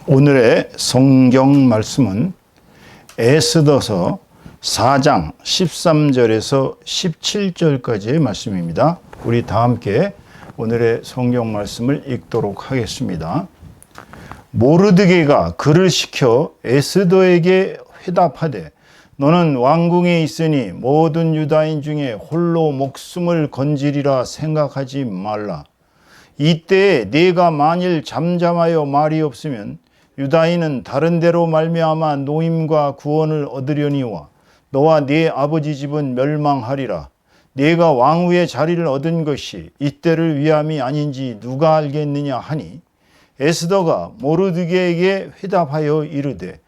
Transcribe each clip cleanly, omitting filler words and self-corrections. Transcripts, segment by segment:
오늘의 성경 말씀은 에스더서 4장 13절에서 17절까지의 말씀입니다. 우리 다 함께 오늘의 성경 말씀을 읽도록 하겠습니다. 모르드게가 그를 시켜 에스더에게 회답하되 너는 왕궁에 있으니 모든 유다인 중에 홀로 목숨을 건지리라 생각하지 말라. 이때에 네가 만일 잠잠하여 말이 없으면 유다인은 다른 데로 말미암아 노임과 구원을 얻으려니와 너와 네 아버지 집은 멸망하리라. 네가 왕후의 자리를 얻은 것이 이때를 위함이 아닌지 누가 알겠느냐 하니 에스더가 모르드게에게 회답하여 이르되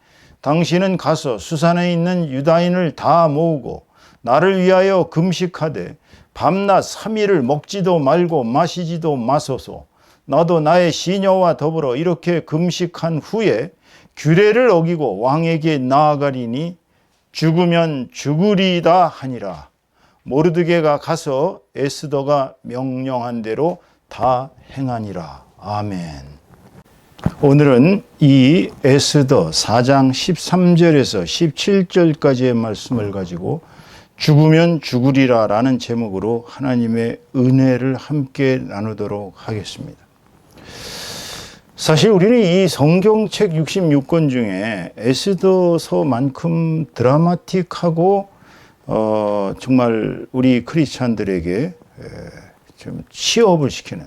당신은 가서 수산에 있는 유다인을 다 모으고 나를 위하여 금식하되 밤낮 3일을 먹지도 말고 마시지도 마소서. 나도 나의 시녀와 더불어 이렇게 금식한 후에 규례를 어기고 왕에게 나아가리니 죽으면 죽으리이다 하니라. 모르드게가 가서 에스더가 명령한 대로 다 행하니라. 아멘. 오늘은 이 에스더 4장 13절에서 17절까지의 말씀을 가지고 죽으면 죽으리라 라는 제목으로 하나님의 은혜를 함께 나누도록 하겠습니다. 사실 우리는 이 성경책 66권 중에 에스더서만큼 드라마틱하고 정말 우리 크리스찬들에게 좀 취업을 시키는,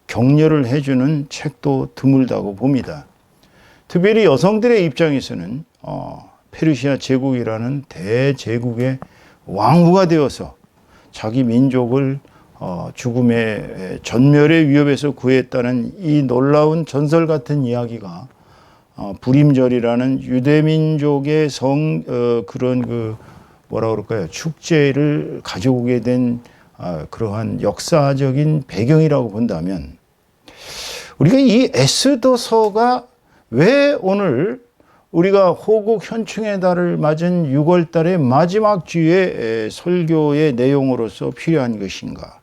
격려를 해주는 책도 드물다고 봅니다. 특별히 여성들의 입장에서는 페르시아 제국이라는 대제국의 왕후가 되어서 자기 민족을 죽음의 전멸의 위협에서 구했다는 이 놀라운 전설 같은 이야기가 부림절이라는 유대민족의 그런 뭐라 그럴까요? 축제를 가져오게 된 그러한 역사적인 배경이라고 본다면 우리가 이 에스더서가 왜 오늘 우리가 호국 현충의 달을 맞은 6월 달의 마지막 주의 설교의 내용으로서 필요한 것인가?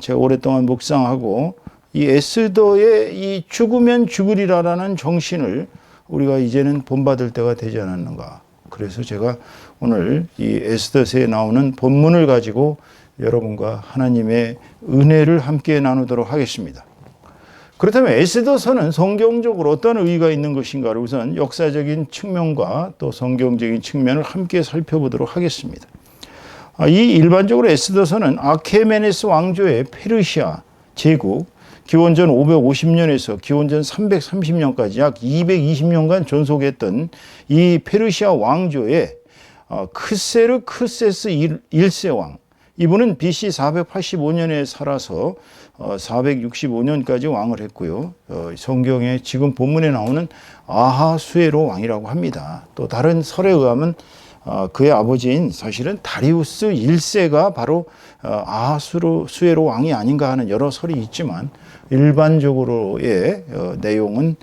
제가 오랫동안 묵상하고 이 에스더의 이 죽으면 죽으리라라는 정신을 우리가 이제는 본받을 때가 되지 않았는가? 그래서 제가 오늘 이 에스더서에 나오는 본문을 가지고 여러분과 하나님의 은혜를 함께 나누도록 하겠습니다. 그렇다면 에스더서는 성경적으로 어떤 의의가 있는 것인가를 우선 역사적인 측면과 또 성경적인 측면을 함께 살펴보도록 하겠습니다. 이 일반적으로 에스더서는 아케메네스 왕조의 페르시아 제국 기원전 550년에서 기원전 330년까지 약 220년간 존속했던 이 페르시아 왕조의 크세르크세스 1세 왕, 이분은 BC 485년에 살아서 465년까지 왕을 했고요. 성경에 지금 본문에 나오는 아하수에로 왕이라고 합니다. 또 다른 설에 의하면 그의 아버지인 사실은 다리우스 1세가 바로 아하수에로 왕이 아닌가 하는 여러 설이 있지만 일반적으로의 내용은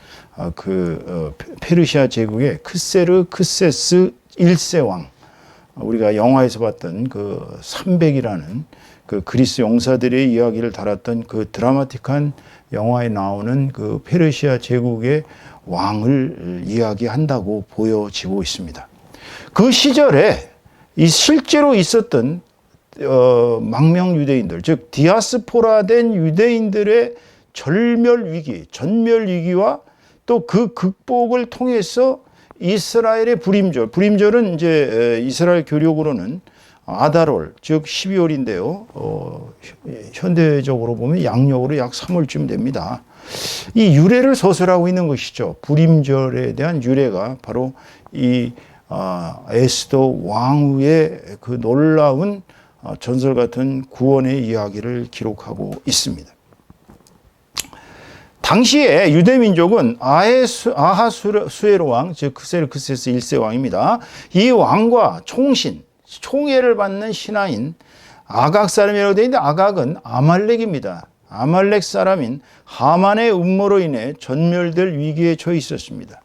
페르시아 제국의 크세르크세스 1세 왕, 우리가 영화에서 봤던 그 300이라는 그 그리스 용사들의 이야기를 달았던 그 드라마틱한 영화에 나오는 그 페르시아 제국의 왕을 이야기한다고 보여지고 있습니다. 그 시절에 이 실제로 있었던 망명 유대인들, 즉 디아스포라된 유대인들의 전멸 위기와 또 그 극복을 통해서 이스라엘의 부림절은 이제 이스라엘 교력으로는 아다롤, 즉 12월인데요. 현대적으로 보면 양력으로 약 3월쯤 됩니다. 이 유래를 서술하고 있는 것이죠. 부림절에 대한 유래가 바로 이 에스더 왕후의 그 놀라운 전설 같은 구원의 이야기를 기록하고 있습니다. 당시에 유대민족은 아하수에로 왕, 즉 크세르크세스 1세 왕입니다. 이 왕과 총애를 받는 신하인 아각 사람이라고 되어 있는데 아각은 아말렉입니다. 아말렉 사람인 하만의 음모로 인해 전멸될 위기에 처해 있었습니다.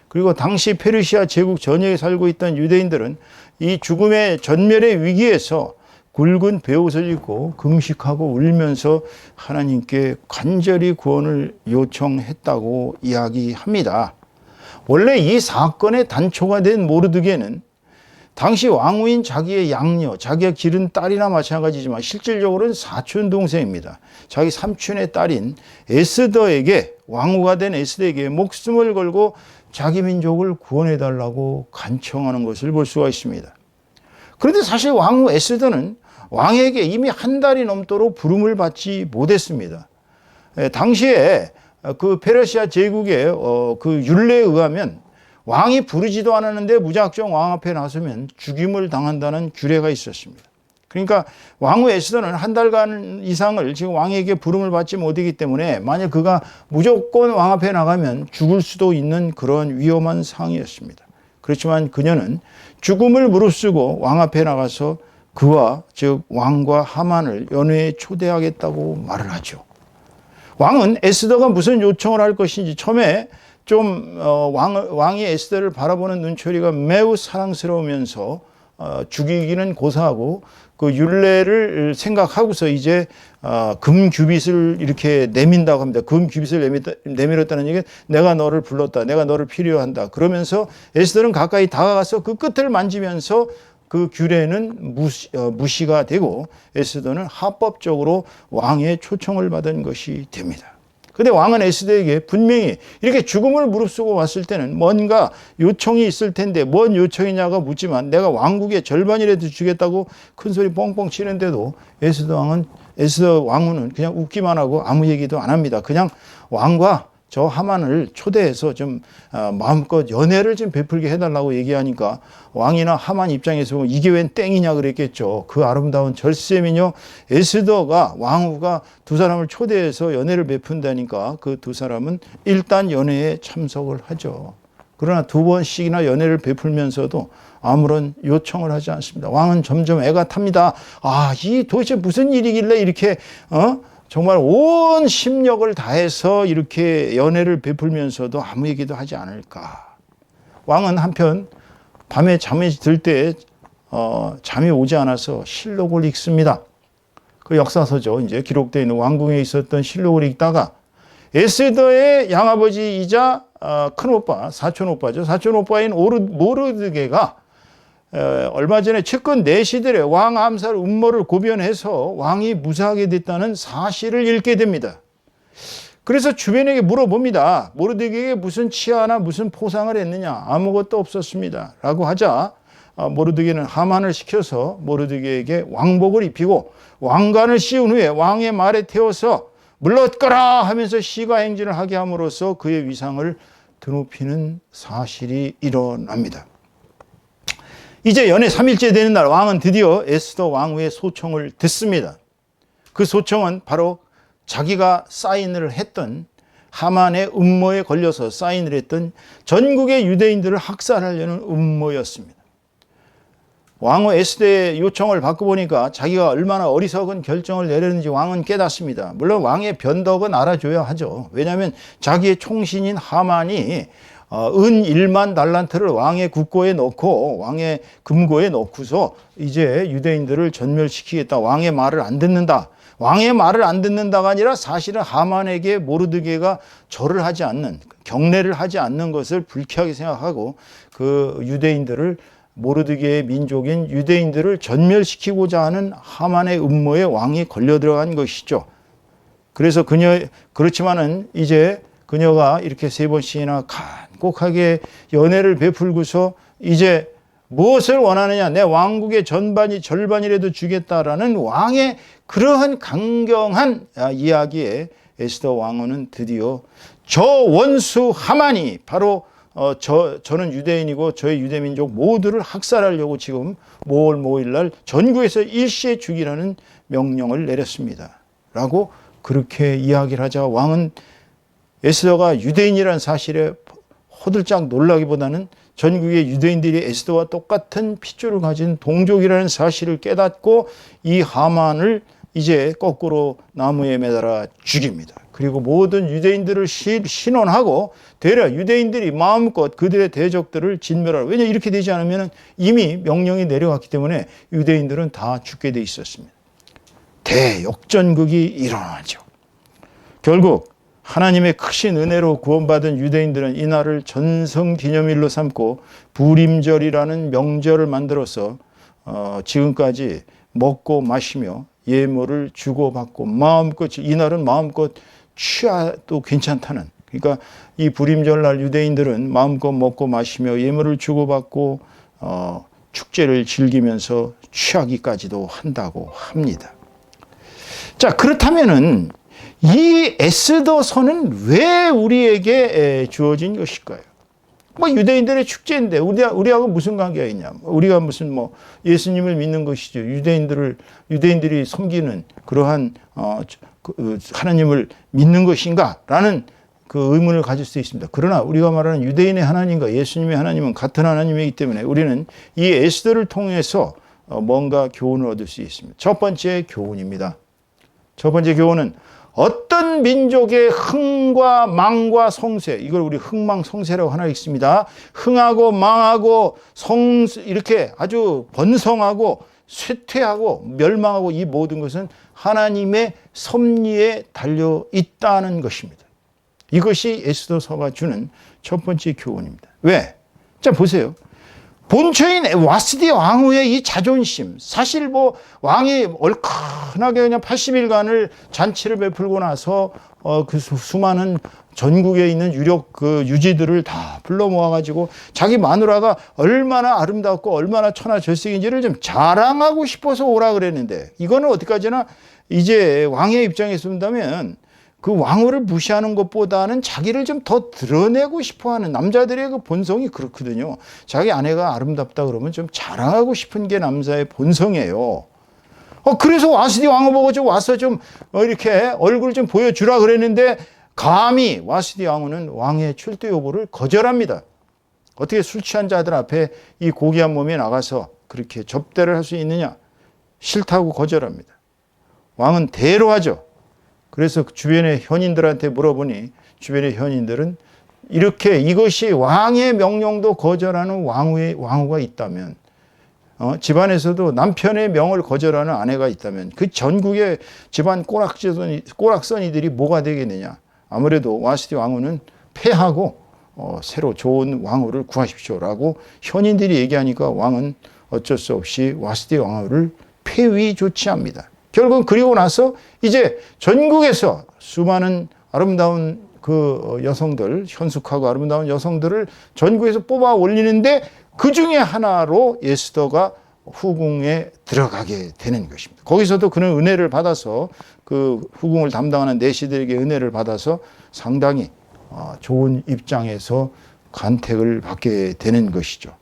그리고 당시 페르시아 제국 전역에 살고 있던 유대인들은 이 죽음의 전멸의 위기에서 굵은 베옷을 입고 금식하고 울면서 하나님께 간절히 구원을 요청했다고 이야기합니다. 원래 이 사건의 단초가 된 모르드게는 당시 왕후인 자기의 양녀, 자기가 기른 딸이나 마찬가지지만 실질적으로는 사촌 동생입니다. 자기 삼촌의 딸인 에스더에게, 왕후가 된 에스더에게 목숨을 걸고 자기 민족을 구원해달라고 간청하는 것을 볼 수가 있습니다. 그런데 사실 왕후 에스더는 왕에게 이미 한 달이 넘도록 부름을 받지 못했습니다. 당시에 그 페르시아 제국의 그 율례에 의하면 왕이 부르지도 않았는데 무작정 왕 앞에 나서면 죽임을 당한다는 규례가 있었습니다. 그러니까 왕후 에스더는 한 달간 이상을 지금 왕에게 부름을 받지 못하기 때문에 만약 그가 무조건 왕 앞에 나가면 죽을 수도 있는 그런 위험한 상황이었습니다. 그렇지만 그녀는 죽음을 무릅쓰고 왕 앞에 나가서 그와 즉 왕과 하만을 연회에 초대하겠다고 말을 하죠. 왕은 에스더가 무슨 요청을 할 것인지 처음에 좀 왕이 에스더를 바라보는 눈초리가 매우 사랑스러우면서 죽이기는 고사하고 그 율례를 생각하고서 이제 금규빗을 이렇게 내민다고 합니다. 금규빗을 내밀었다는 얘기는 내가 너를 불렀다, 내가 너를 필요한다. 그러면서 에스더는 가까이 다가가서 그 끝을 만지면서 그 규례는 무시가 되고 에스더는 합법적으로 왕의 초청을 받은 것이 됩니다. 근데 왕은 에스더에게 분명히 이렇게 죽음을 무릅쓰고 왔을 때는 뭔가 요청이 있을 텐데 뭔 요청이냐고 묻지만 내가 왕국의 절반이라도 주겠다고 큰소리 뻥뻥 치는데도 에스더 왕후는 그냥 웃기만 하고 아무 얘기도 안 합니다. 그냥 왕과 저 하만을 초대해서 좀 마음껏 연애를 좀 베풀게 해달라고 얘기하니까 왕이나 하만 입장에서 보면 이게 웬 땡이냐 그랬겠죠. 그 아름다운 절세미녀 에스더가 왕후가 두 사람을 초대해서 연애를 베푼다니까 그 두 사람은 일단 연애에 참석을 하죠. 그러나 두 번씩이나 연애를 베풀면서도 아무런 요청을 하지 않습니다. 왕은 점점 애가 탑니다. 이 도대체 무슨 일이길래 이렇게 정말 온 심력을 다해서 이렇게 연애를 베풀면서도 아무 얘기도 하지 않을까. 왕은 한편 밤에 잠이 들 때 잠이 오지 않아서 실록을 읽습니다. 그 역사서죠. 이제 기록되어 있는 왕궁에 있었던 실록을 읽다가 에스더의 양아버지이자 큰오빠, 사촌오빠죠. 사촌오빠인 모르드게가 얼마 전에 측근 내시들의 왕 암살 음모를 고변해서 왕이 무사하게 됐다는 사실을 읽게 됩니다. 그래서 주변에게 물어봅니다. 모르드게에게 무슨 치하나 무슨 포상을 했느냐? 아무것도 없었습니다. 라고 하자 모르드게는 하만을 시켜서 모르드게에게 왕복을 입히고 왕관을 씌운 후에 왕의 말에 태워서 물러가라 하면서 시가행진을 하게 함으로써 그의 위상을 드높이는 사실이 일어납니다. 이제 연애 3일째 되는 날 왕은 드디어 에스더 왕후의 소청을 듣습니다. 그 소청은 바로 자기가 사인을 했던 하만의 음모에 걸려서 사인을 했던 전국의 유대인들을 학살하려는 음모였습니다. 왕후 에스더의 요청을 받고 보니까 자기가 얼마나 어리석은 결정을 내렸는지 왕은 깨닫습니다. 물론 왕의 변덕은 알아줘야 하죠. 왜냐하면 자기의 총신인 하만이 은 1만 달란트를 왕의 국고에 넣고 왕의 금고에 넣고서 이제 유대인들을 전멸시키겠다. 왕의 말을 안 듣는다. 왕의 말을 안 듣는다가 아니라 사실은 하만에게 모르드게가 절을 하지 않는, 경례를 하지 않는 것을 불쾌하게 생각하고 그 유대인들을, 모르드게의 민족인 유대인들을 전멸시키고자 하는 하만의 음모에 왕이 걸려 들어간 것이죠. 그래서 그렇지만은 이제 그녀가 이렇게 3번씩이나 간곡하게 연애를 베풀고서 이제 무엇을 원하느냐, 내 왕국의 절반이라도 주겠다라는 왕의 그러한 강경한 이야기에 에스더 왕후는 드디어 저 원수 하만이 바로 저는 유대인이고 저의 유대민족 모두를 학살하려고 지금 5월 5일 날 전국에서 일시에 죽이라는 명령을 내렸습니다. 라고 그렇게 이야기를 하자 왕은 에스더가 유대인이라는 사실에 호들짝 놀라기보다는 전국의 유대인들이 에스더와 똑같은 핏줄을 가진 동족이라는 사실을 깨닫고 이 하만을 이제 거꾸로 나무에 매달아 죽입니다. 그리고 모든 유대인들을 신원하고 되려 유대인들이 마음껏 그들의 대적들을 진멸하라. 왜냐 이렇게 되지 않으면 이미 명령이 내려갔기 때문에 유대인들은 다 죽게 돼 있었습니다. 대역전극이 일어나죠. 결국 하나님의 크신 은혜로 구원받은 유대인들은 이날을 전성기념일로 삼고 부림절이라는 명절을 만들어서 지금까지 먹고 마시며 예물을 주고받고 마음껏, 이날은 마음껏 취해도 괜찮다는, 그러니까 이 부림절날 유대인들은 마음껏 먹고 마시며 예물을 주고받고 축제를 즐기면서 취하기까지도 한다고 합니다. 자, 그렇다면은 이 에스더서는 왜 우리에게 주어진 것일까요? 뭐 유대인들의 축제인데 우리하고 무슨 관계가 있냐? 우리가 무슨 뭐 예수님을 믿는 것이죠. 유대인들이 섬기는 그러한 하나님을 믿는 것인가라는 그 의문을 가질 수 있습니다. 그러나 우리가 말하는 유대인의 하나님과 예수님의 하나님은 같은 하나님이기 때문에 우리는 이 에스더를 통해서 뭔가 교훈을 얻을 수 있습니다. 첫 번째 교훈입니다. 첫 번째 교훈은 어떤 민족의 흥과 망과 성쇠, 이걸 우리 흥망성쇠라고 하나 있습니다. 흥하고 망하고 이렇게 아주 번성하고 쇠퇴하고 멸망하고 이 모든 것은 하나님의 섭리에 달려 있다는 것입니다. 이것이 에스더서가 주는 첫 번째 교훈입니다. 왜? 자, 보세요. 본처인 와스디 왕후의 이 자존심, 사실 뭐 왕이 얼큰하게 그냥 80일간을 잔치를 베풀고 나서 그 수많은 전국에 있는 유력 그 유지들을 다 불러 모아가지고 자기 마누라가 얼마나 아름답고 얼마나 천하절색인지를 좀 자랑하고 싶어서 오라 그랬는데, 이거는 어디까지나 이제 왕의 입장에서 본다면 그 왕후를 무시하는 것보다는 자기를 좀 더 드러내고 싶어하는, 남자들의 그 본성이 그렇거든요. 자기 아내가 아름답다 그러면 좀 자랑하고 싶은 게 남자의 본성이에요. 그래서 와스디 왕후 보고 좀 와서 좀 이렇게 얼굴 좀 보여주라 그랬는데, 감히 와스디 왕후는 왕의 출두 요구를 거절합니다. 어떻게 술 취한 자들 앞에 이 고귀한 몸에 나가서 그렇게 접대를 할 수 있느냐? 싫다고 거절합니다. 왕은 대로하죠. 그래서 주변의 현인들한테 물어보니 주변의 현인들은 이렇게, 이것이 왕의 명령도 거절하는 왕후가 있다면, 집안에서도 남편의 명을 거절하는 아내가 있다면 그 전국의 집안 꼬락서니들이 뭐가 되겠느냐. 아무래도 와스디 왕후는 패하고 새로 좋은 왕후를 구하십시오라고 현인들이 얘기하니까 왕은 어쩔 수 없이 와스디 왕후를 폐위 조치합니다. 결국은 그리고 나서 이제 전국에서 수많은 아름다운 그 여성들, 현숙하고 아름다운 여성들을 전국에서 뽑아 올리는데 그 중에 하나로 에스더가 후궁에 들어가게 되는 것입니다. 거기서도 그는 은혜를 받아서 그 후궁을 담당하는 내시들에게 은혜를 받아서 상당히 좋은 입장에서 간택을 받게 되는 것이죠.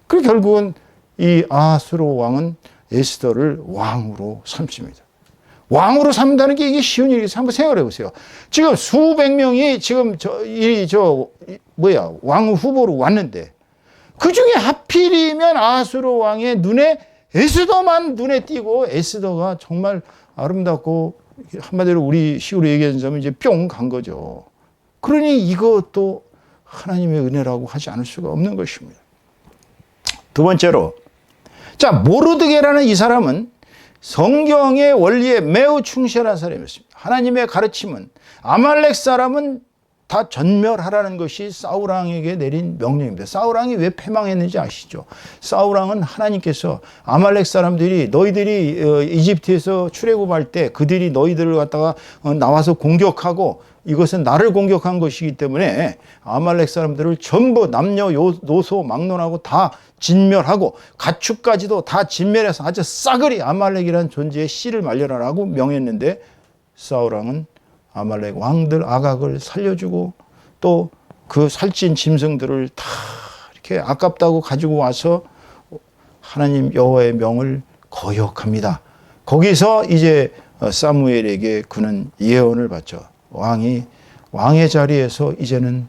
그리고 결국은 이 아하스로 왕은 에스더를 왕으로 삼습니다. 왕으로 삼는다는 게 이게 쉬운 일이겠어요? 한번 생각해 보세요. 지금 수백 명이 지금 왕 후보로 왔는데 그 중에 하필이면 아하스로 왕의 눈에 에스더만 눈에 띄고, 에스더가 정말 아름답고 한마디로 우리 식으로 얘기하자면 이제 뿅 간 거죠. 그러니 이것도 하나님의 은혜라고 하지 않을 수가 없는 것입니다. 두 번째로, 자, 모르드게라는 이 사람은 성경의 원리에 매우 충실한 사람이었습니다. 하나님의 가르침은 아말렉 사람은 다 전멸하라는 것이 사울왕에게 내린 명령입니다. 사울왕이 왜 패망했는지 아시죠? 사울왕은 하나님께서 아말렉 사람들이, 너희들이 이집트에서 출애굽할 때 그들이 너희들을 갖다가 나와서 공격하고 이것은 나를 공격한 것이기 때문에 아말렉 사람들을 전부 남녀노소 막론하고 다 진멸하고 가축까지도 다 진멸해서 아주 싸그리 아말렉이라는 존재의 씨를 말려라라고 명했는데, 사울왕은 아말렉 왕들 아각을 살려주고 또 그 살찐 짐승들을 다 이렇게 아깝다고 가지고 와서 하나님 여호와의 명을 거역합니다. 거기서 이제 사무엘에게 그는 예언을 받죠. 왕의 자리에서 이제는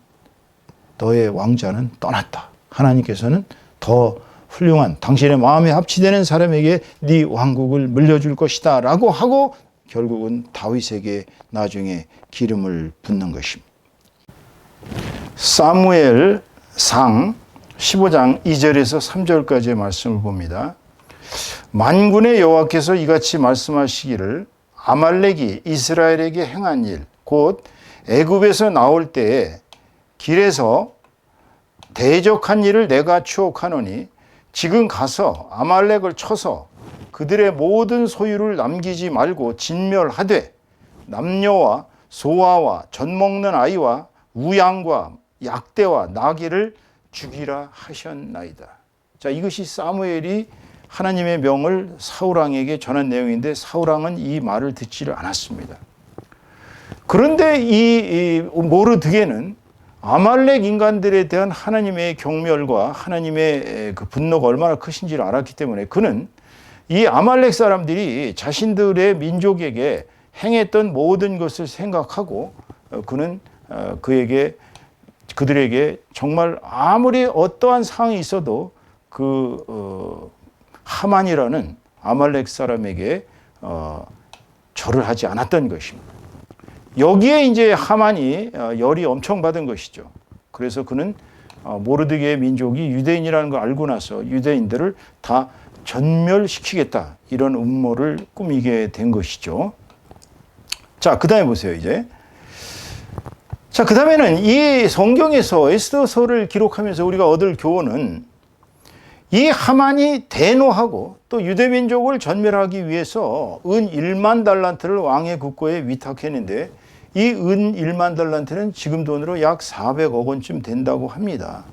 너의 왕자는 떠났다. 하나님께서는 더 훌륭한 당신의 마음에 합치되는 사람에게 네 왕국을 물려줄 것이다 라고 하고 결국은 다윗에게 나중에 기름을 붓는 것입니다. 사무엘상 15장 2절에서 3절까지의 말씀을 봅니다. 만군의 여호와께서 이같이 말씀하시기를, 아말렉이 이스라엘에게 행한 일, 곧 애굽에서 나올 때에 길에서 대적한 일을 내가 추억하노니 지금 가서 아말렉을 쳐서 그들의 모든 소유를 남기지 말고 진멸하되 남녀와 소아와 젖먹는 아이와 우양과 약대와 나귀를 죽이라 하셨나이다. 자, 이것이 사무엘이 하나님의 명을 사울왕에게 전한 내용인데 사울왕은 이 말을 듣지를 않았습니다. 그런데 이 모르드게는 아말렉 인간들에 대한 하나님의 경멸과 하나님의 그 분노가 얼마나 크신지를 알았기 때문에 그는 이 아말렉 사람들이 자신들의 민족에게 행했던 모든 것을 생각하고 그는 그들에게 정말 아무리 어떠한 상황이 있어도 하만이라는 아말렉 사람에게 절을 하지 않았던 것입니다. 여기에 이제 하만이 열이 엄청 받은 것이죠. 그래서 그는 모르드게의 민족이 유대인이라는 걸 알고 나서 유대인들을 다 전멸시키겠다 이런 음모를 꾸미게 된 것이죠. 자, 그 다음에 보세요, 이제. 자, 그 다음에는 이 성경에서 에스더서를 기록하면서 우리가 얻을 교훈은 이 하만이 대노하고 또 유대민족을 전멸하기 위해서 은 1만 달란트를 왕의 국고에 위탁했는데 이 은 1만 달란트는 지금 돈으로 약 400억 원쯤 된다고 합니다.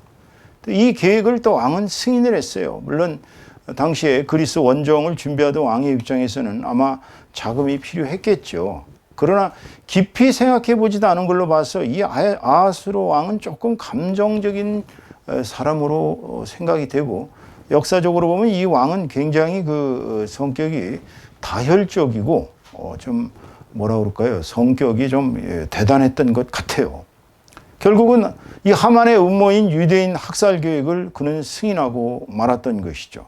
이 계획을 또 왕은 승인을 했어요. 물론 당시에 그리스 원정을 준비하던 왕의 입장에서는 아마 자금이 필요했겠죠. 그러나 깊이 생각해 보지도 않은 걸로 봐서 이 아하스로 왕은 조금 감정적인 사람으로 생각이 되고 역사적으로 보면 이 왕은 굉장히 그 성격이 다혈적이고 좀 뭐라 그럴까요? 성격이 좀 대단했던 것 같아요. 결국은 이 하만의 음모인 유대인 학살 계획을 그는 승인하고 말았던 것이죠.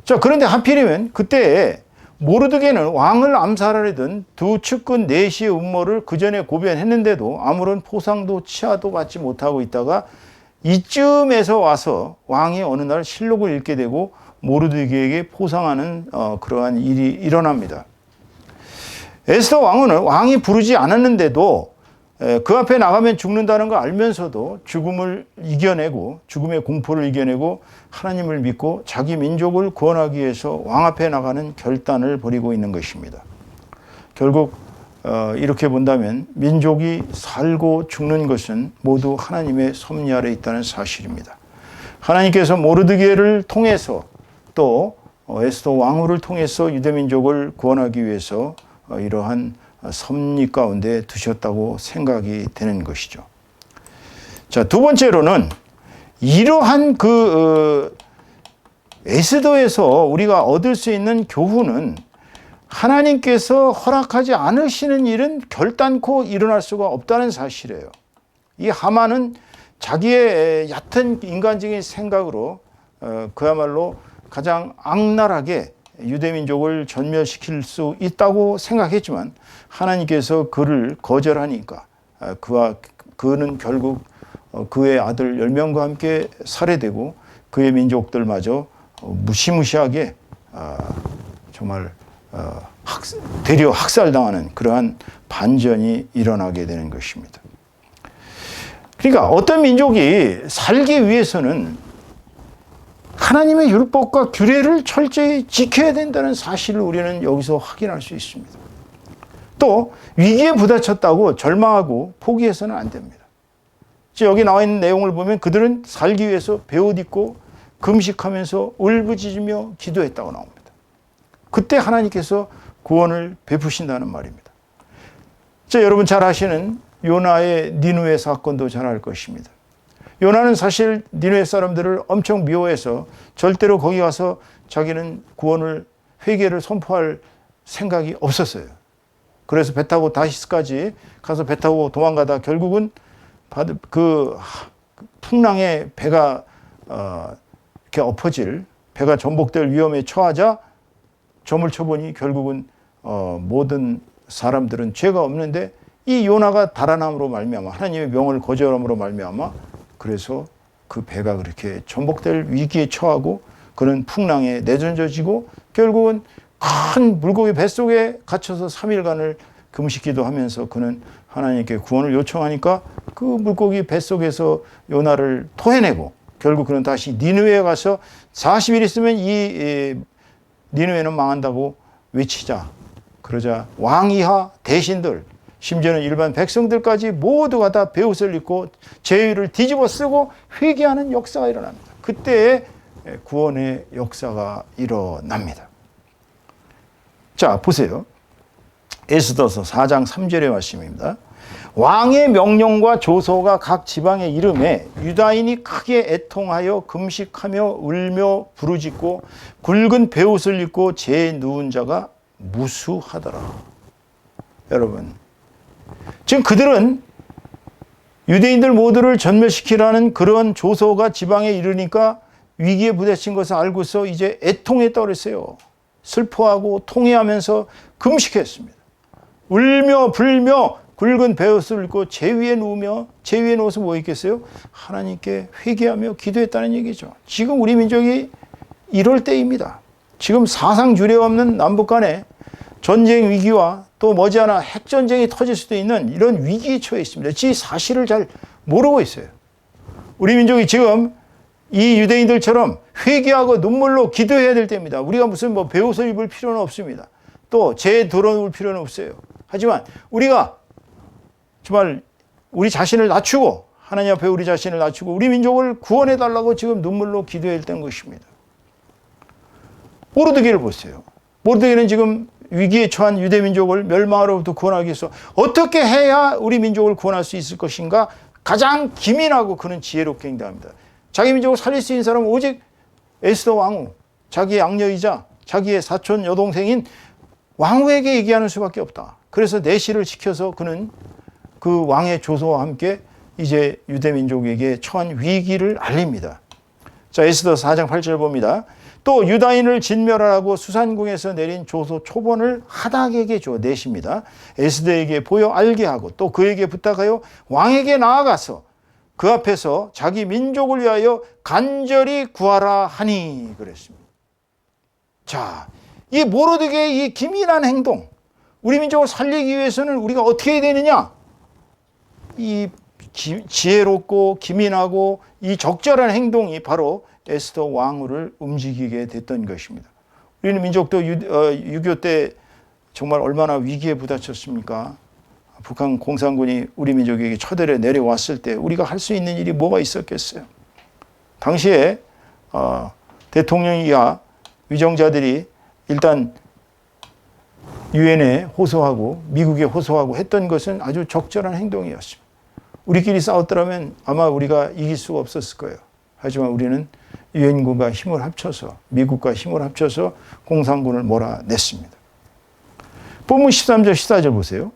자, 그런데 하필이면 그때 모르드게는 왕을 암살하려던 두 측근 넷시의 음모를 그 전에 고변했는데도 아무런 포상도 치하도 받지 못하고 있다가 이쯤에서 와서 왕이 어느 날 실록을 읽게 되고 모르드게에게 포상하는 그러한 일이 일어납니다. 에스더 왕후는 왕이 부르지 않았는데도 그 앞에 나가면 죽는다는 걸 알면서도 죽음을 이겨내고 죽음의 공포를 이겨내고 하나님을 믿고 자기 민족을 구원하기 위해서 왕 앞에 나가는 결단을 벌이고 있는 것입니다. 결국 이렇게 본다면 민족이 살고 죽는 것은 모두 하나님의 섭리 아래 있다는 사실입니다. 하나님께서 모르드게를 통해서 또 에스더 왕후를 통해서 유대민족을 구원하기 위해서 이러한 섭리 가운데 두셨다고 생각이 되는 것이죠. 자, 두 번째로는 이러한 에스더에서 우리가 얻을 수 있는 교훈은 하나님께서 허락하지 않으시는 일은 결단코 일어날 수가 없다는 사실이에요. 이 하만은 자기의 얕은 인간적인 생각으로 그야말로 가장 악랄하게 유대민족을 전멸시킬 수 있다고 생각했지만 하나님께서 그를 거절하니까 그는 결국 그의 아들 10명과 함께 살해되고 그의 민족들마저 무시무시하게 정말 대려 학살당하는 그러한 반전이 일어나게 되는 것입니다. 그러니까 어떤 민족이 살기 위해서는 하나님의 율법과 규례를 철저히 지켜야 된다는 사실을 우리는 여기서 확인할 수 있습니다. 또 위기에 부딪혔다고 절망하고 포기해서는 안 됩니다. 여기 나와 있는 내용을 보면 그들은 살기 위해서 베옷 입고 금식하면서 울부짖으며 기도했다고 나옵니다. 그때 하나님께서 구원을 베푸신다는 말입니다. 여러분 잘 아시는 요나의 니느웨 사건도 잘 알 것입니다. 요나는 사실 니느웨 사람들을 엄청 미워해서 절대로 거기 가서 자기는 구원을 회개를 선포할 생각이 없었어요. 그래서 배 타고 다시스까지 가서 배 타고 도망가다 결국은 그 풍랑에 배가 이렇게 엎어질 배가 전복될 위험에 처하자 점을 쳐보니 결국은 모든 사람들은 죄가 없는데 이 요나가 달아남으로 말미암아 하나님의 명을 거절함으로 말미암아 그래서 그 배가 그렇게 전복될 위기에 처하고 그는 풍랑에 내던져지고 결국은 큰 물고기 뱃속에 갇혀서 3일간을 금식 기도하면서 그는 하나님께 구원을 요청하니까 그 물고기 뱃속에서 요나를 토해내고 결국 그는 다시 니느웨에 가서 40일 있으면 이 니느웨는 망한다고 외치자. 그러자 왕 이하 대신들, 심지어는 일반 백성들까지 모두가 다 베옷을 입고 제위를 뒤집어 쓰고 회개하는 역사가 일어납니다. 그때에 구원의 역사가 일어납니다. 자, 보세요. 에스더서 4장 3절의 말씀입니다. 왕의 명령과 조서가 각 지방에 이름에 유다인이 크게 애통하여 금식하며 울며 부르짖고 굵은 베옷을 입고 재에 누운 자가 무수하더라. 여러분, 지금 그들은 유대인들 모두를 전멸시키라는 그런 조서가 지방에 이르니까 위기에 부딪힌 것을 알고서 이제 애통했다고 그랬어요. 슬퍼하고 통회하면서 금식했습니다. 울며 불며 굵은 베옷을 입고 제 위에 누우며, 제 위에 누워서 뭐 있겠어요? 하나님께 회개하며 기도했다는 얘기죠. 지금 우리 민족이 이럴 때입니다. 지금 사상 유례 없는 남북 간의 전쟁 위기와 또 머지않아 핵전쟁이 터질 수도 있는 이런 위기에 처해 있습니다. 이 사실을 잘 모르고 있어요. 우리 민족이 지금 이 유대인들처럼 회개하고 눈물로 기도해야 될 때입니다. 우리가 무슨 뭐 베옷을 입을 필요는 없습니다. 또 재에 들어놓을 필요는 없어요. 하지만 우리가 정말 우리 자신을 낮추고 하나님 앞에 우리 자신을 낮추고 우리 민족을 구원해 달라고 지금 눈물로 기도해야 되는 것입니다. 모르드게를 보세요. 모르드게는 지금 위기에 처한 유대 민족을 멸망으로부터 구원하기 위해서 어떻게 해야 우리 민족을 구원할 수 있을 것인가 가장 기민하고 그는 지혜롭게 행동합니다. 자기 민족을 살릴 수 있는 사람은 오직 에스더 왕후, 자기의 악녀이자 자기의 사촌 여동생인 왕후에게 얘기하는 수밖에 없다. 그래서 내시를 시켜서 그는 그 왕의 조서와 함께 이제 유대 민족에게 처한 위기를 알립니다. 자, 에스더 4장 8절 봅니다. 또 유다인을 진멸하라고 수산궁에서 내린 조서 초본을 하닥에게 줘 내십니다. 에스더에게 보여 알게 하고 또 그에게 부탁하여 왕에게 나아가서 그 앞에서 자기 민족을 위하여 간절히 구하라 하니 그랬습니다. 자, 이 모르드게의 이 기민한 행동, 우리 민족을 살리기 위해서는 우리가 어떻게 해야 되느냐? 이 지혜롭고 기민하고 이 적절한 행동이 바로 에스더 왕후를 움직이게 됐던 것입니다. 우리는 민족도 6.25 때 정말 얼마나 위기에 부딪혔습니까? 북한 공산군이 우리 민족에게 쳐들어 내려왔을 때 우리가 할 수 있는 일이 뭐가 있었겠어요? 당시에 대통령이야 위정자들이 일단 유엔에 호소하고 미국에 호소하고 했던 것은 아주 적절한 행동이었습니다. 우리끼리 싸웠더라면 아마 우리가 이길 수가 없었을 거예요. 하지만 우리는 유엔군과 힘을 합쳐서 미국과 힘을 합쳐서 공산군을 몰아냈습니다. 본문 13절 14절 보세요.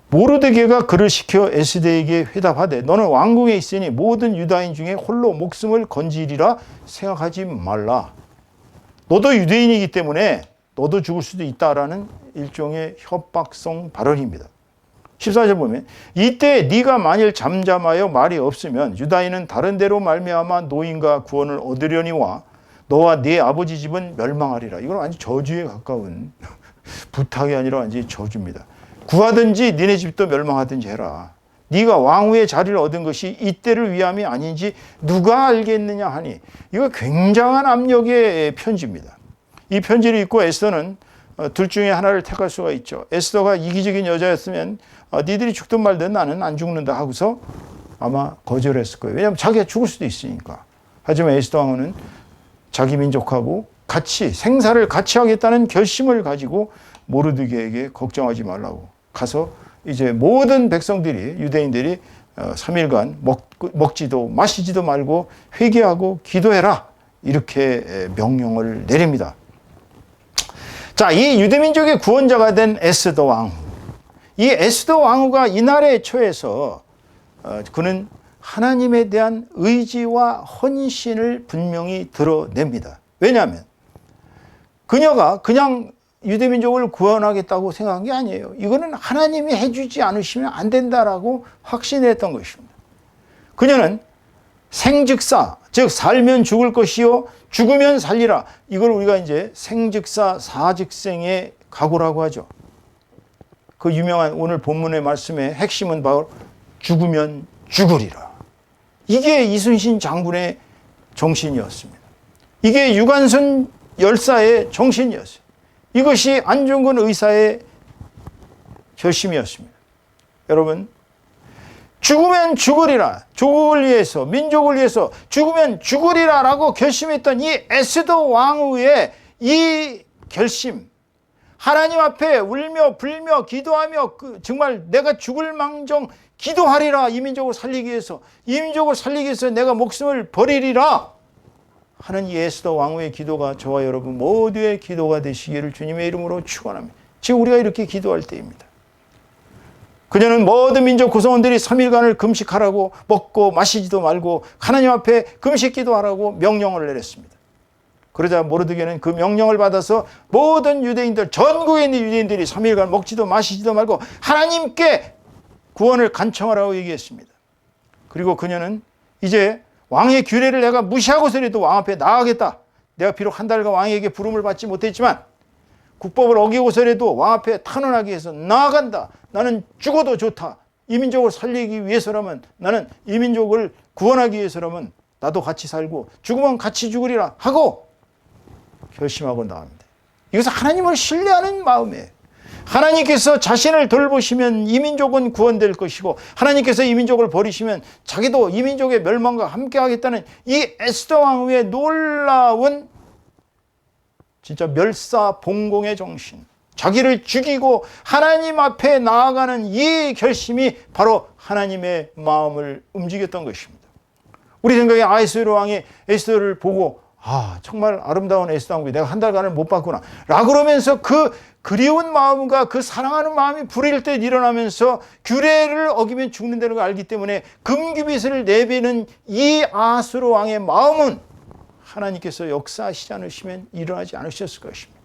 모르드게가 그를 시켜 에스더에게 회답하되 너는 왕궁에 있으니 모든 유다인 중에 홀로 목숨을 건지리라 생각하지 말라. 너도 유대인이기 때문에 너도 죽을 수도 있다라는 일종의 협박성 발언입니다. 14절 보면 이때 네가 만일 잠잠하여 말이 없으면 유다인은 다른 데로 말미암아 노인과 구원을 얻으려니와 너와 네 아버지 집은 멸망하리라. 이건 완전 저주에 가까운 부탁이 아니라 완전히 저주입니다. 구하든지 니네 집도 멸망하든지 해라. 네가 왕후의 자리를 얻은 것이 이때를 위함이 아닌지 누가 알겠느냐 하니 이거 굉장한 압력의 편지입니다. 이 편지를 읽고 에스더는 둘 중에 하나를 택할 수가 있죠. 에스더가 이기적인 여자였으면 니들이 죽든 말든 나는 안 죽는다 하고서 아마 거절했을 거예요. 왜냐하면 자기가 죽을 수도 있으니까. 하지만 에스더 왕후는 자기 민족하고 같이 생사를 같이 하겠다는 결심을 가지고 모르드게에게 걱정하지 말라고 가서 이제 모든 백성들이 유대인들이 3일간 먹지도 마시지도 말고 회개하고 기도해라 이렇게 명령을 내립니다. 자, 이 유대민족의 구원자가 된 에스더 왕후. 이 에스더 왕후가 이날에 처해서 그는 하나님에 대한 의지와 헌신을 분명히 드러냅니다. 왜냐하면 그녀가 그냥 유대민족을 구원하겠다고 생각한 게 아니에요. 이거는 하나님이 해주지 않으시면 안 된다라고 확신했던 것입니다. 그녀는 생즉사, 즉 살면 죽을 것이요 죽으면 살리라. 이걸 우리가 이제 생즉사 사즉생의 각오라고 하죠. 그 유명한 오늘 본문의 말씀의 핵심은 바로 죽으면 죽으리라. 이게 이순신 장군의 정신이었습니다. 이게 유관순 열사의 정신이었어요. 이것이 안중근 의사의 결심이었습니다. 여러분, 죽으면 죽으리라, 조국을 위해서, 민족을 위해서 죽으면 죽으리라 라고 결심했던 이 에스더 왕후의 이 결심, 하나님 앞에 울며 불며 기도하며 정말 내가 죽을 망정 기도하리라, 이 민족을 살리기 위해서, 이 민족을 살리기 위해서 내가 목숨을 버리리라 하는 이 에스더 왕후의 기도가 저와 여러분 모두의 기도가 되시기를 주님의 이름으로 축원합니다. 지금 우리가 이렇게 기도할 때입니다. 그녀는 모든 민족 구성원들이 3일간을 금식하라고, 먹고 마시지도 말고 하나님 앞에 금식 기도하라고 명령을 내렸습니다. 그러자 모르드게는 그 명령을 받아서 모든 유대인들, 전국에 있는 유대인들이 3일간 먹지도 마시지도 말고 하나님께 구원을 간청하라고 얘기했습니다. 그리고 그녀는 이제 왕의 규례를 내가 무시하고서라도 왕 앞에 나아가겠다. 내가 비록 한 달간 왕에게 부름을 받지 못했지만 국법을 어기고서라도 왕 앞에 탄원하기 위해서 나아간다. 나는 죽어도 좋다. 이 민족을 살리기 위해서라면, 나는 이 민족을 구원하기 위해서라면 나도 같이 살고 죽으면 같이 죽으리라 하고 결심하고 나옵니다. 이것은 하나님을 신뢰하는 마음이에요. 하나님께서 자신을 돌보시면 이 민족은 구원될 것이고, 하나님께서 이 민족을 버리시면 자기도 이 민족의 멸망과 함께 하겠다는 이 에스더 왕후의 놀라운 진짜 멸사봉공의 정신, 자기를 죽이고 하나님 앞에 나아가는 이 결심이 바로 하나님의 마음을 움직였던 것입니다. 우리 생각에 아하스웨로 왕이 에스더를 보고 정말 아름다운 에스더 왕후, 내가 한 달간을 못 봤구나 라고 그러면서 그 그리운 마음과 그 사랑하는 마음이 불일 때 일어나면서 규례를 어기면 죽는다는 걸 알기 때문에 금규빗을 내비는 이 아하스웨로 왕의 마음은 하나님께서 역사하시지 않으시면 일어나지 않으셨을 것입니다.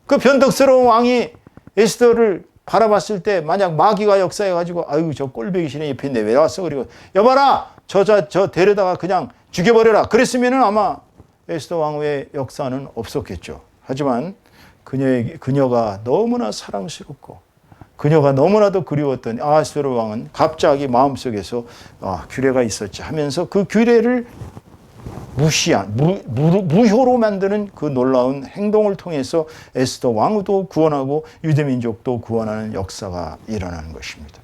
그 변덕스러운 왕이 에스더를 바라봤을 때 만약 마귀가 역사해가지고 아유 저 꼴보기 싫은 옆에 있네 왜 왔어? 그리고 여봐라 저 데려다가 그냥 죽여버려라 그랬으면 아마 에스더 왕후의 역사는 없었겠죠. 하지만 그녀가 너무나 사랑스럽고 그녀가 너무나도 그리웠던 아하스웨로 왕은 갑자기 마음속에서 규례가 있었지 하면서 그 규례를 무효로 만드는 그 놀라운 행동을 통해서 에스더 왕후도 구원하고 유대민족도 구원하는 역사가 일어나는 것입니다.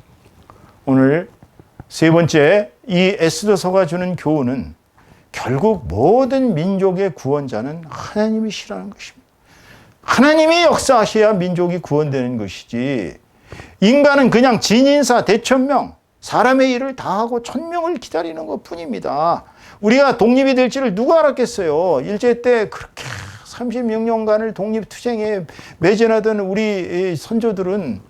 오늘 세 번째, 이 에스더서가 주는 교훈은 결국 모든 민족의 구원자는 하나님이시라는 것입니다. 하나님이 역사하셔야 민족이 구원되는 것이지, 인간은 그냥 진인사 대천명, 사람의 일을 다 하고 천명을 기다리는 것 뿐입니다. 우리가 독립이 될지를 누가 알았겠어요. 일제 때 그렇게 36년간을 독립투쟁에 매진하던 우리 선조들은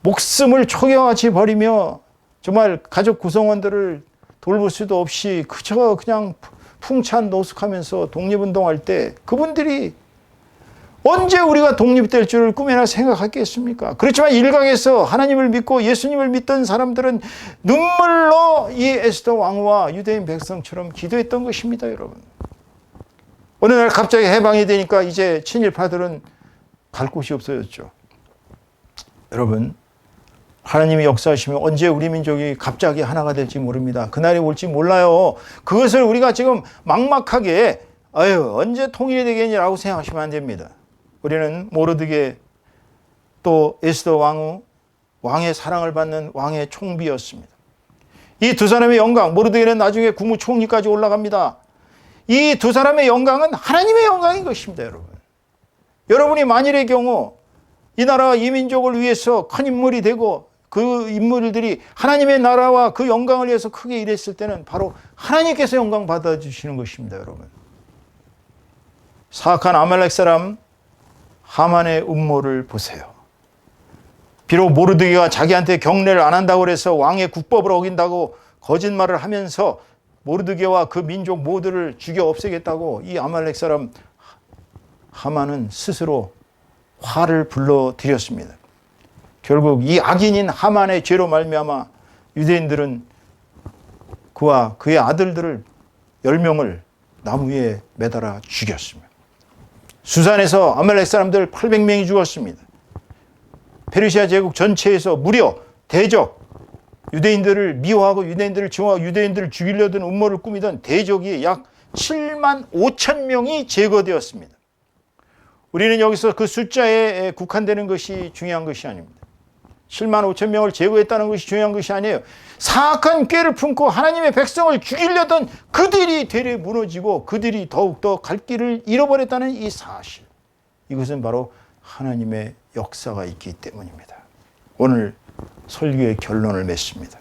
목숨을 초경같이 버리며 정말 가족 구성원들을 돌볼 수도 없이 그저 그냥 풍찬 노숙하면서 독립운동할 때 그분들이 언제 우리가 독립될 줄을 꿈에나 생각했겠습니까? 그렇지만 일각에서 하나님을 믿고 예수님을 믿던 사람들은 눈물로 이 에스더 왕후와 유대인 백성처럼 기도했던 것입니다, 여러분. 어느 날 갑자기 해방이 되니까 이제 친일파들은 갈 곳이 없어졌죠. 여러분, 하나님이 역사하시면 언제 우리 민족이 갑자기 하나가 될지 모릅니다. 그날이 올지 몰라요. 그것을 우리가 지금 막막하게 언제 통일이 되겠냐라고 생각하시면 안 됩니다. 우리는 모르드게 또 에스더 왕후, 왕의 사랑을 받는 왕의 총비였습니다. 이 두 사람의 영광, 모르드게는 나중에 국무총리까지 올라갑니다. 이 두 사람의 영광은 하나님의 영광인 것입니다, 여러분. 여러분이 만일의 경우 이 나라와 이 민족을 위해서 큰 인물이 되고 그 인물들이 하나님의 나라와 그 영광을 위해서 크게 일했을 때는 바로 하나님께서 영광 받아주시는 것입니다, 여러분. 사악한 아말렉 사람 하만의 음모를 보세요. 비록 모르드게가 자기한테 경례를 안 한다고 해서 왕의 국법을 어긴다고 거짓말을 하면서 모르드게와 그 민족 모두를 죽여 없애겠다고 이 아말렉 사람 하만은 스스로 화를 불러들였습니다. 결국 이 악인인 하만의 죄로 말미암아 유대인들은 그와 그의 아들들을 10명을 나무 위에 매달아 죽였습니다. 수산에서 아말렉 사람들 800명이 죽었습니다. 페르시아 제국 전체에서 무려 대적, 유대인들을 미워하고 유대인들을 증오하고 유대인들을 죽이려던 음모를 꾸미던 대적이 약 7만 5천 명이 제거되었습니다. 우리는 여기서 그 숫자에 국한되는 것이 중요한 것이 아닙니다. 7만 5천 명을 제거했다는 것이 중요한 것이 아니에요. 사악한 꾀를 품고 하나님의 백성을 죽이려던 그들이 되레 무너지고 그들이 더욱더 갈 길을 잃어버렸다는 이 사실. 이것은 바로 하나님의 역사가 있기 때문입니다. 오늘 설교의 결론을 맺습니다.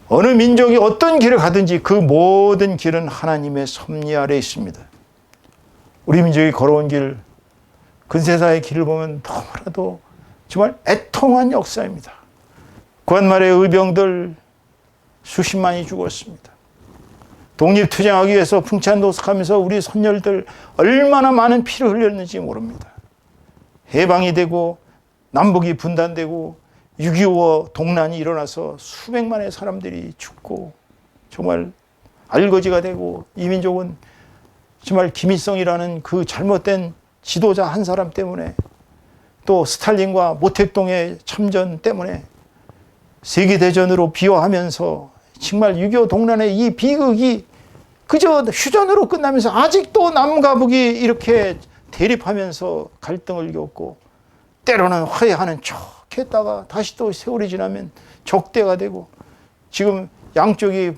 어느 민족이 어떤 길을 가든지 그 모든 길은 하나님의 섭리 아래 있습니다. 우리 민족이 걸어온 길, 근세사의 길을 보면 너무나도 정말 애통한 역사입니다. 구한말의 의병들 수십만이 죽었습니다. 독립투쟁하기 위해서 풍찬도습하면서 우리 선열들 얼마나 많은 피를 흘렸는지 모릅니다. 해방이 되고 남북이 분단되고 6.25 동란이 일어나서 수백만의 사람들이 죽고 정말 알거지가 되고 이 민족은 정말 김일성이라는 그 잘못된 지도자 한 사람 때문에 또 스탈린과 모택동의 참전 때문에 세계대전으로 비화하면서 정말 6.25 동란의 이 비극이 그저 휴전으로 끝나면서 아직도 남과 북이 이렇게 대립하면서 갈등을 겪고 때로는 화해하는 척 했다가 다시 또 세월이 지나면 적대가 되고 지금 양쪽이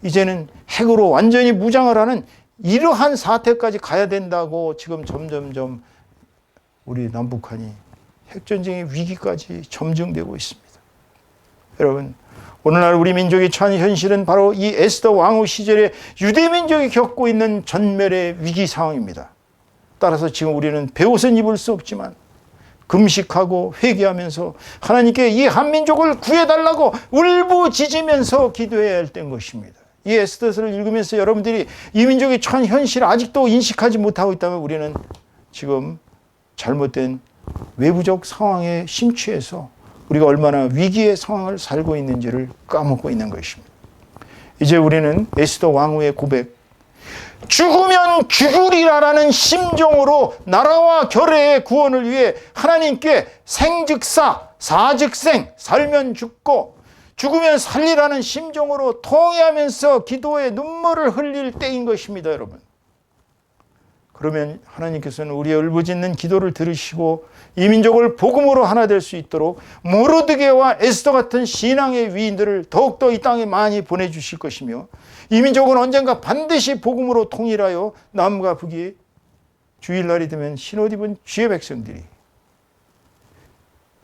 이제는 핵으로 완전히 무장을 하는 이러한 사태까지 가야 된다고 지금 점점점 우리 남북한이 핵전쟁의 위기까지 점증되고 있습니다. 여러분, 오늘날 우리 민족이 처한 현실은 바로 이 에스더 왕후 시절에 유대민족이 겪고 있는 전멸의 위기 상황입니다. 따라서 지금 우리는 베옷은 입을 수 없지만 금식하고 회개하면서 하나님께 이 한민족을 구해달라고 울부짖으면서 기도해야 할 때인 것입니다. 이 에스더서를 읽으면서 여러분들이 이 민족이 처한 현실을 아직도 인식하지 못하고 있다면 우리는 지금 잘못된 외부적 상황에 심취해서 우리가 얼마나 위기의 상황을 살고 있는지를 까먹고 있는 것입니다. 이제 우리는 에스더 왕후의 고백, 죽으면 죽으리라라는 심정으로 나라와 결의의 구원을 위해 하나님께 생즉사, 사즉생, 살면 죽고 죽으면 살리라는 심정으로 통회하면서 기도에 눈물을 흘릴 때인 것입니다, 여러분. 그러면 하나님께서는 우리의 울부짖는 기도를 들으시고 이 민족을 복음으로 하나 될 수 있도록 모르드게와 에스더 같은 신앙의 위인들을 더욱더 이 땅에 많이 보내주실 것이며 이 민족은 언젠가 반드시 복음으로 통일하여 남과 북이 주일날이 되면 신옷 입은 주의 백성들이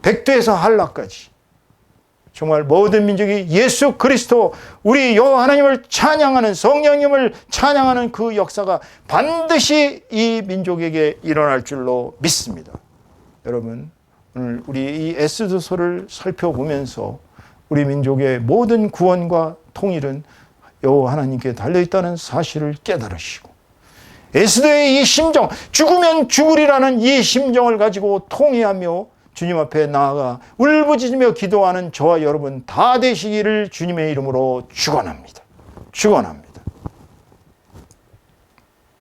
백두에서 한라까지 정말 모든 민족이 예수 그리스도 우리 여호와 하나님을 찬양하는 성령님을 찬양하는 그 역사가 반드시 이 민족에게 일어날 줄로 믿습니다. 여러분, 오늘 우리 이 에스더서를 살펴보면서 우리 민족의 모든 구원과 통일은 여호와 하나님께 달려있다는 사실을 깨달으시고 에스더의 이 심정, 죽으면 죽으리라는 이 심정을 가지고 통회하며 주님 앞에 나아가 울부짖으며 기도하는 저와 여러분 다 되시기를 주님의 이름으로 축원합니다. 축원합니다.